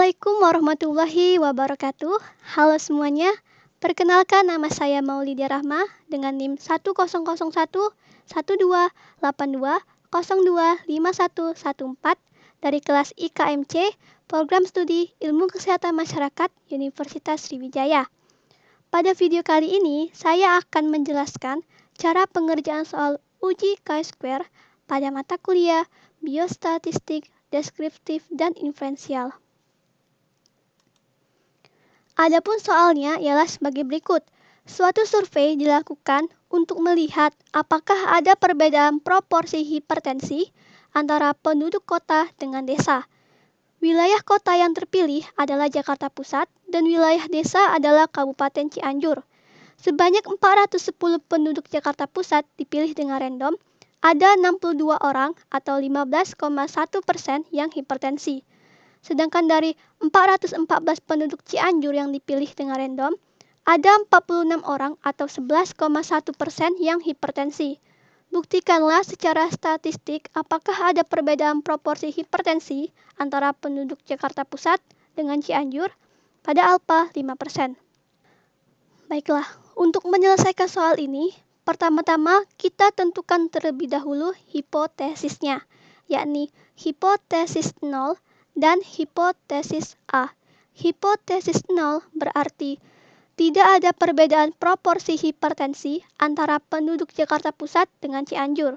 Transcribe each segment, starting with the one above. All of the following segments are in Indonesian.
Assalamualaikum warahmatullahi wabarakatuh. Halo semuanya, perkenalkan nama saya Maulidia Rahma dengan NIM 1001182025114 dari kelas IKMC, Program Studi Ilmu Kesehatan Masyarakat Universitas Sriwijaya. Pada video kali ini, saya akan menjelaskan cara pengerjaan soal uji chi-square pada mata kuliah Biostatistik, Deskriptif, dan Inferensial. Adapun soalnya ialah sebagai berikut. Suatu survei dilakukan untuk melihat apakah ada perbedaan proporsi hipertensi antara penduduk kota dengan desa. Wilayah kota yang terpilih adalah Jakarta Pusat dan wilayah desa adalah Kabupaten Cianjur. Sebanyak 410 penduduk Jakarta Pusat dipilih dengan random, ada 62 orang atau 15,1% yang hipertensi. Sedangkan dari 414 penduduk Cianjur yang dipilih dengan random, ada 46 orang atau 11,1% yang hipertensi. Buktikanlah secara statistik apakah ada perbedaan proporsi hipertensi antara penduduk Jakarta Pusat dengan Cianjur pada alfa 5%. Baiklah, untuk menyelesaikan soal ini, pertama-tama kita tentukan terlebih dahulu hipotesisnya, yakni hipotesis 0 dan hipotesis A. Hipotesis 0 berarti tidak ada perbedaan proporsi hipertensi antara penduduk Jakarta Pusat dengan Cianjur.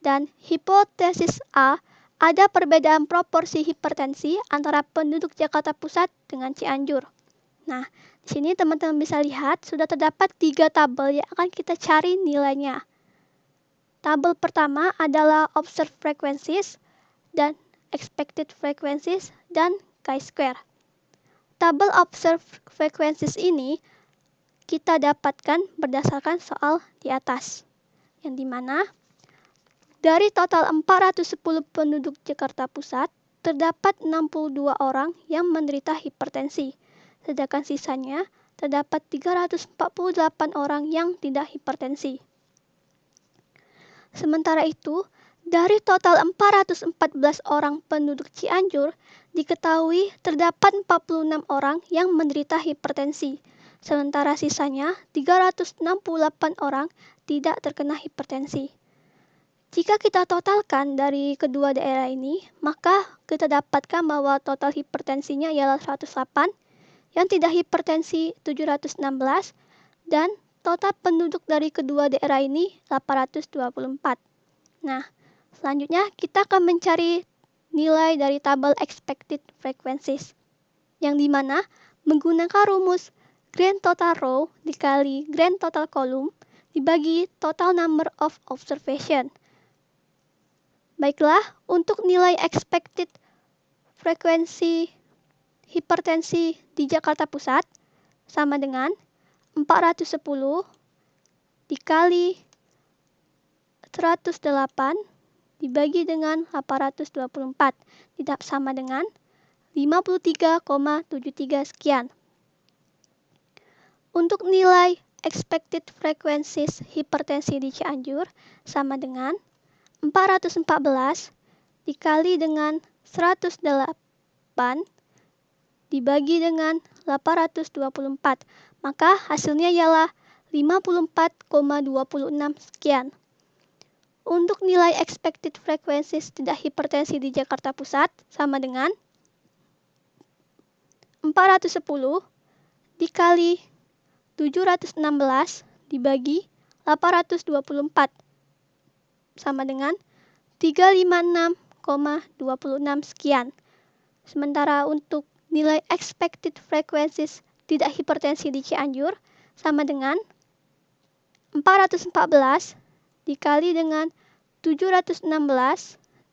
Dan hipotesis A, ada perbedaan proporsi hipertensi antara penduduk Jakarta Pusat dengan Cianjur. Nah, di sini teman-teman bisa lihat sudah terdapat 3 tabel yang akan kita cari nilainya. Tabel pertama adalah observed frequencies dan expected frequencies dan chi-square. Tabel observed frequencies ini kita dapatkan berdasarkan soal di atas, yang dimana dari total 410 penduduk Jakarta Pusat, terdapat 62 orang yang menderita hipertensi, sedangkan sisanya terdapat 348 orang yang tidak hipertensi. Sementara itu, dari total 414 orang penduduk Cianjur, diketahui terdapat 46 orang yang menderita hipertensi, sementara sisanya 368 orang tidak terkena hipertensi. Jika kita totalkan dari kedua daerah ini, maka kita dapatkan bahwa total hipertensinya ialah 108, yang tidak hipertensi 716, dan total penduduk dari kedua daerah ini 824. Nah, selanjutnya kita akan mencari nilai dari tabel expected frequencies, yang dimana menggunakan rumus grand total row dikali grand total column dibagi total number of observation. Baiklah, untuk nilai expected frekuensi hipertensi di Jakarta Pusat sama dengan 410 dikali 108 dibagi dengan 824, tidak sama dengan 53,73 sekian. Untuk nilai expected frequencies hipertensi di Cianjur sama dengan 414 dikali dengan 108 dibagi dengan 824, maka hasilnya ialah 54,26 sekian. Untuk nilai expected frequencies tidak hipertensi di Jakarta Pusat sama dengan 410 dikali 716 dibagi 824 sama dengan 356,26 sekian. Sementara untuk nilai expected frequencies tidak hipertensi di Cianjur sama dengan 414 dikali dengan 716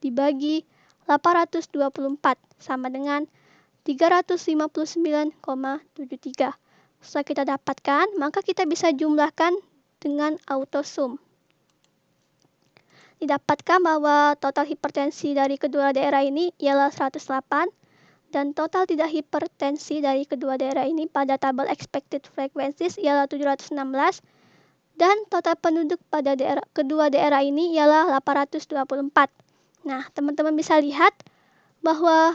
dibagi 824 sama dengan 359,73. Setelah kita dapatkan, maka kita bisa jumlahkan dengan auto sum. Didapatkan bahwa total hipertensi dari kedua daerah ini ialah 108 dan total tidak hipertensi dari kedua daerah ini pada tabel expected frequencies ialah 716 dan total penduduk pada kedua daerah ini ialah 824. Nah, teman-teman bisa lihat bahwa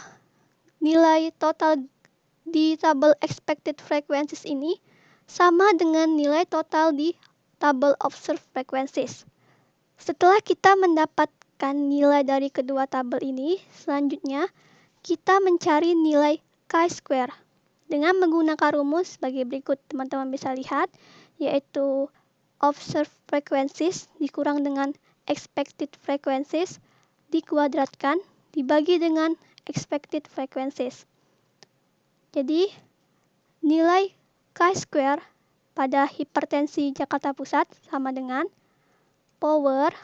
nilai total di tabel expected frequencies ini sama dengan nilai total di tabel observed frequencies. Setelah kita mendapatkan nilai dari kedua tabel ini, selanjutnya kita mencari nilai chi-square dengan menggunakan rumus sebagai berikut. Teman-teman bisa lihat, yaitu observed frequencies dikurang dengan expected frequencies dikuadratkan dibagi dengan expected frequencies. Jadi, nilai chi-square pada hipertensi Jakarta Pusat sama dengan power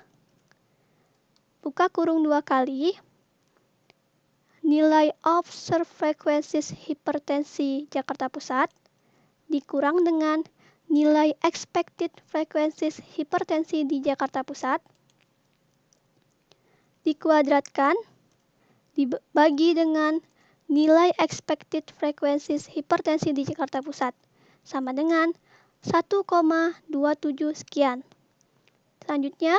buka kurung 2 kali nilai observed frequencies hipertensi Jakarta Pusat dikurang dengan nilai expected frequencies hipertensi di Jakarta Pusat dikuadratkan dibagi dengan nilai expected frequencies hipertensi di Jakarta Pusat sama dengan 1,27 sekian. Selanjutnya,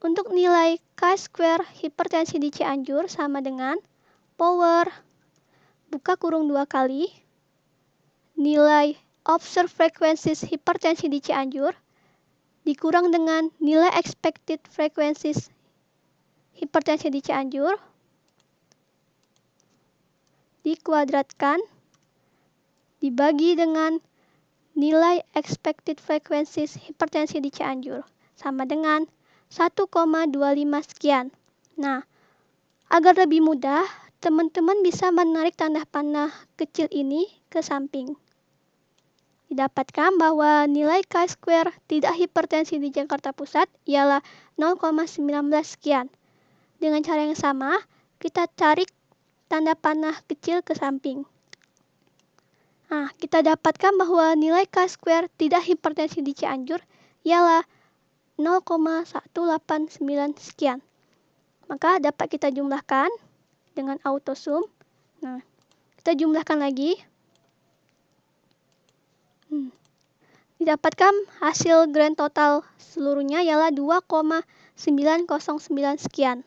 untuk nilai chi-square hipertensi di Cianjur sama dengan power buka kurung 2 kali nilai observed frequencies hipertensi di Cianjur dikurang dengan nilai expected frequencies hipertensi di Cianjur dikuadratkan dibagi dengan nilai expected frequencies hipertensi di Cianjur sama dengan 1,25 sekian. Nah, agar lebih mudah, teman-teman bisa menarik tanda panah kecil ini ke samping. Didapatkan bahwa nilai chi-square tidak hipertensi di Jakarta Pusat ialah 0,19 sekian. Dengan cara yang sama, kita tarik tanda panah kecil ke samping. Nah, kita dapatkan bahwa nilai chi-square tidak hipertensi di Cianjur ialah 0,189 sekian. Maka dapat kita jumlahkan dengan auto sum. Nah, kita jumlahkan lagi. Didapatkan hasil grand total seluruhnya ialah 2,909 sekian.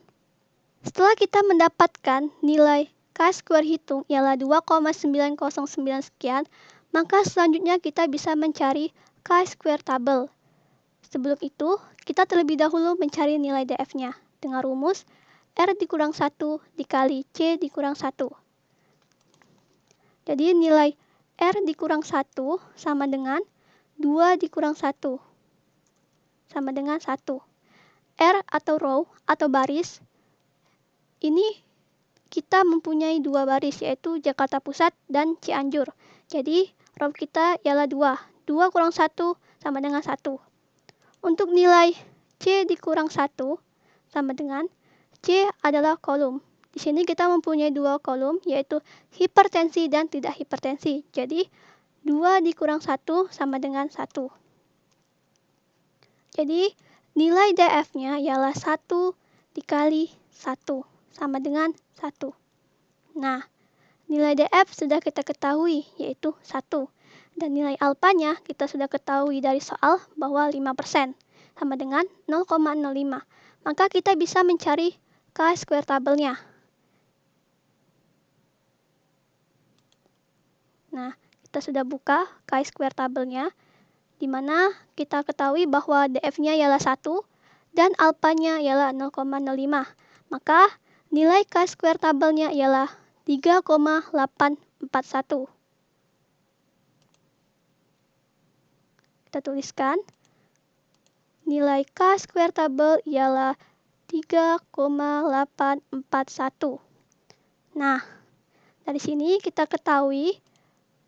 Setelah kita mendapatkan nilai chi-square hitung ialah 2,909 sekian, maka selanjutnya kita bisa mencari chi-square tabel. Sebelum itu, kita terlebih dahulu mencari nilai DF-nya dengan rumus R dikurang 1 dikali C dikurang 1. Jadi nilai R dikurang 1 sama dengan 2 dikurang 1 sama dengan 1. R atau row atau baris, ini kita mempunyai dua baris yaitu Jakarta Pusat dan Cianjur. Jadi row kita ialah 2. 2 kurang 1 sama dengan 1. Untuk nilai C dikurang 1 sama dengan C adalah kolom. Di sini kita mempunyai dua kolom yaitu hipertensi dan tidak hipertensi. Jadi 2 dikurang 1 sama dengan 1. Jadi nilai DF-nya ialah 1 dikali 1 sama dengan 1. Nah, nilai DF sudah kita ketahui yaitu 1. Dan nilai alfanya kita sudah ketahui dari soal bahwa 5% sama dengan 0,05. Maka kita bisa mencari chi-square tabelnya. Nah, kita sudah buka chi-square tabelnya, di mana kita ketahui bahwa DF-nya ialah 1 dan alfanya ialah 0,05. Maka nilai chi-square tabelnya ialah 3,841. Kita tuliskan nilai chi-square tabel ialah 3,841. Nah, dari sini kita ketahui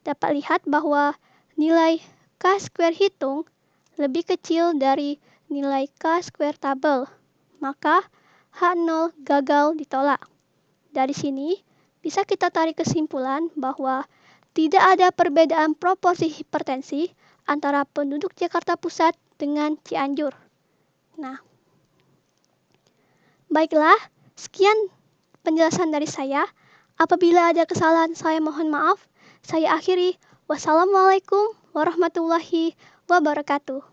dapat lihat bahwa nilai chi-square hitung lebih kecil dari nilai chi-square tabel. Maka H0 gagal ditolak. Dari sini bisa kita tarik kesimpulan bahwa tidak ada perbedaan proporsi hipertensi antara penduduk Jakarta Pusat dengan Cianjur. Nah, baiklah, sekian penjelasan dari saya. Apabila ada kesalahan, saya mohon maaf. Saya akhiri. Wassalamualaikum warahmatullahi wabarakatuh.